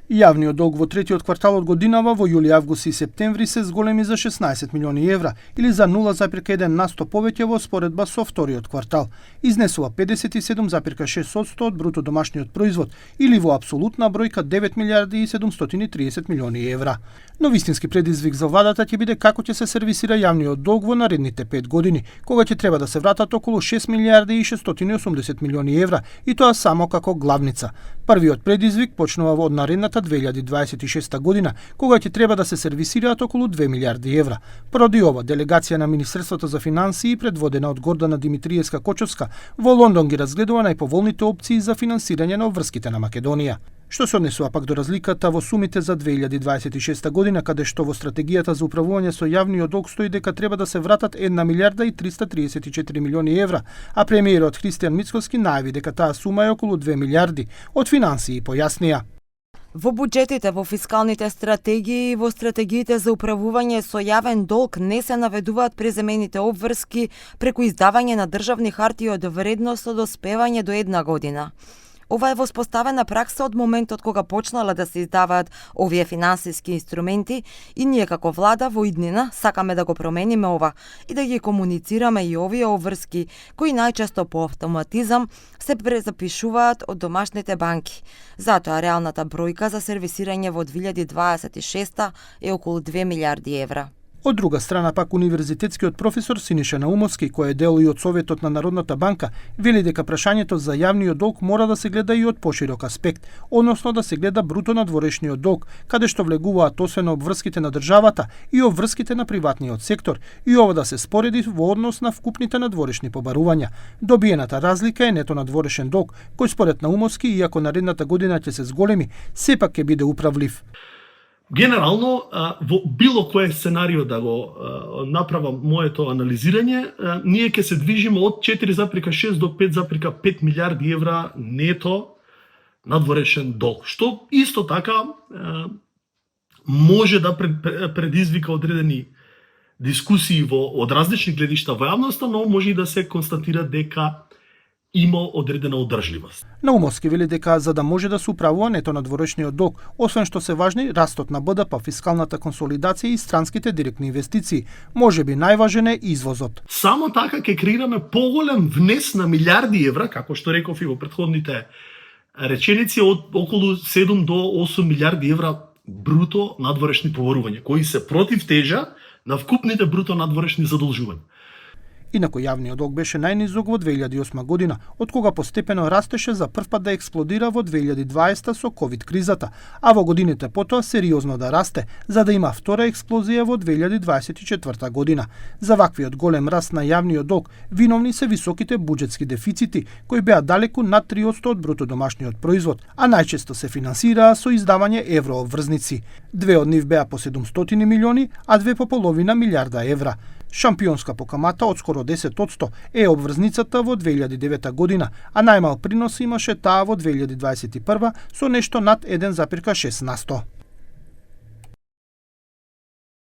Јавниот долг во третиот квартал од годинава во јули, август и септември се зголеми за 16 милиони евра или за 0,1% повеќе во споредба со вториот квартал. Изнесува 57,6% од бруто домашниот производ или во апсолутна бројка 9 милиарди и 730 милиони евра. Но вистински предизвик за владата ќе биде како ќе се сервисира јавниот долг во наредните 5 години, кога ќе треба да се вратат околу 6 милиарди и 680 милиони евра, и тоа само како главница. Првиот предизвик почнува од наредната 2026 година, кога ќе треба да се сервисираат околу 2 милиарди евра. Поради ова, делегација на Министерството за финансии, предводена од Гордана Димитриевска-Кочовска, во Лондон ги разгледува најповолните опции за финансирање на обврските на Македонија. Што се однесува пак до разликата во сумите за 2026 година, каде што во стратегијата за управување со јавниот долг стои дека треба да се вратат 1 милиарда и 334 милиони евра, а премиерот Христијан Мицкоски најави дека таа сума е околу 2 милиарди. Од финансии појаснија: во буџетите, во фискалните стратегии и во стратегиите за управување со јавен долг не се наведуваат преземените обврски преку издавање на државни хартии од вредност со доспевање до 1 година. Ова е воспоставена пракса од моментот кога почнала да се издаваат овие финансиски инструменти и ние како влада во иднина сакаме да го промениме ова и да ги комуницираме и овие обврски кои најчесто по автоматизам се презапишуваат од домашните банки. Затоа реалната бројка за сервисирање во 2026 е околу 2 милиарди евра. Од друга страна пак универзитетскиот професор Синиша Наумовски, кој е дел и од Советот на Народната банка, вели дека прашањето за јавниот долг мора да се гледа и од поширок аспект, односно да се гледа бруто надворешниот долг, каде што влегуваат освен обврските на државата и обврските на приватниот сектор, и ова да се спореди во однос на вкупните надворешни побарувања. Добиената разлика е нето надворешен долг, кој според Наумовски, иако наредната година ќе се зголеми, сепак ќе биде управлив. Генерално, во било кое сценарио да го направам моето анализирање, ние ќе се движиме од 4,6 до 5,5 милиарди евра нето надворешен долг, што исто така може да предизвика одредени дискусии од различни гледишта во јавноста, но може и да се констатира дека има одредена одржливост. Наумовски вели дека за да може да се управува нето надворешниот долг, освен што се важни растот на БДП, фискалната консолидација и странските директни инвестиции, можеби најважен е извозот. Само така ќе креираме поголем внес на милиарди евра, како што реков и во претходните реченици, од околу 7 до 8 милиарди евра бруто надворешни побарувања, кои се противтежа на вкупните бруто надворешни задолжувања. Инаку јавниот долг беше најнизок во 2008 година, од кога постепено растеше за првпат да експлодира во 2020 со ковид кризата, а во годините потоа сериозно да расте, за да има втора експлозија во 2024 година. За ваквиот голем раст на јавниот долг виновни се високите буџетски дефицити, кои беа далеку над 3% од бруто домашниот производ, а најчесто се финансираа со издавање еврообврзници. Две од нив беа по 700 милиони, а две по половина милиарда евра. Шампионска по камата од скоро 10% е обврзницата во 2009 година, а најмал принос имаше таа во 2021 со нешто над 1,6%.